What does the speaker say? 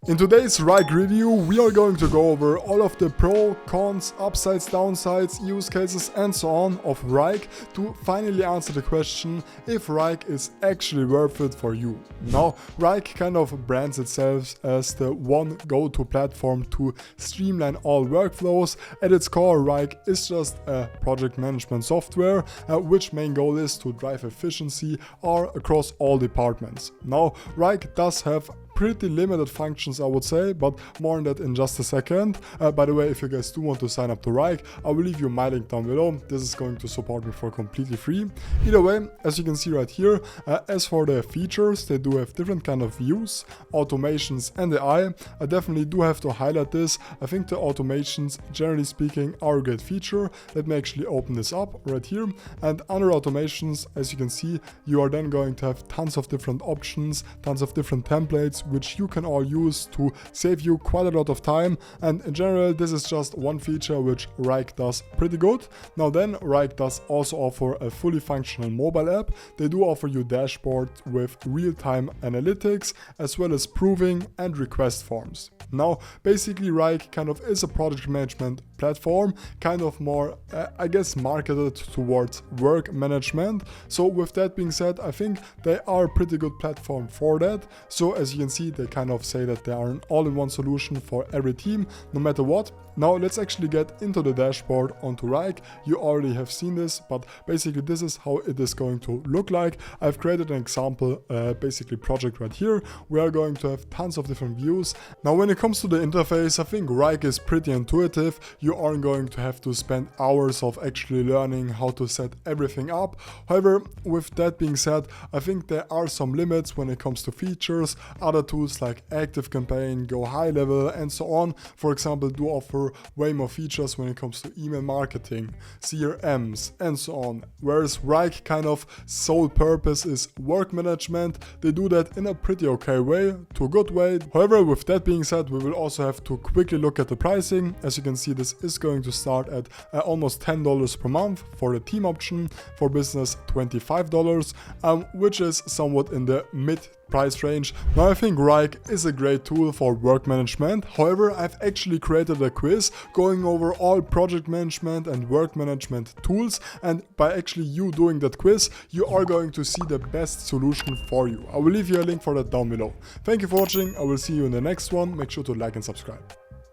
In today's Wrike review, we are going to go over all of the pro, cons, upsides, downsides, use cases and so on of Wrike to finally answer the question if Wrike is actually worth it for you. Now, Wrike kind of brands itself as the one go-to platform to streamline all workflows. At its core, Wrike is just a project management software, which main goal is to drive efficiency across all departments. Now, Wrike does have pretty limited functions, I would say, but more on that in just a second. By the way, if you guys do want to sign up to Wrike, I will leave you my link down below. This is going to support me for completely free. Either way, as you can see right here, as for the features, they do have different kind of views, automations and AI. I definitely do have to highlight this. I think the automations, generally speaking, are a great feature. Let me actually open this up right here. And under automations, as you can see, you are then going to have tons of different options, tons of different templates, which you can all use to save you quite a lot of time. And in general, this is just one feature which Wrike does pretty good. Now then, Wrike does also offer a fully functional mobile app. They do offer you dashboard with real-time analytics as well as proving and request forms. Now, basically Wrike kind of is a project management platform, kind of more, I guess, marketed towards work management. So with that being said, I think they are a pretty good platform for that. So as you can see, they kind of say that they are an all-in-one solution for every team, no matter what. Now let's actually get into the dashboard onto Wrike. You already have seen this, but basically this is how it is going to look like. I've created an example, basically project right here. We are going to have tons of different views. Now when it comes to the interface, I think Wrike is pretty intuitive. You aren't going to have to spend hours of actually learning how to set everything up. However, with that being said, I think there are some limits when it comes to features. Other tools like ActiveCampaign, Go High Level and so on, for example, do offer way more features when it comes to email marketing, CRMs and so on. Whereas Wrike kind of sole purpose is work management. They do that in a pretty okay way, to a good way. However, with that being said, we will also have to quickly look at the pricing. As you can see, this is going to start at almost $10 per month for the team option, for business $25, which is somewhat in the mid price range. Now I think Wrike is a great tool for work management. However, I've actually created a quiz going over all project management and work management tools, and by actually you doing that quiz, you are going to see the best solution for you. I will leave you a link for that down below. Thank you for watching. I will see you in the next one. Make sure to like and subscribe.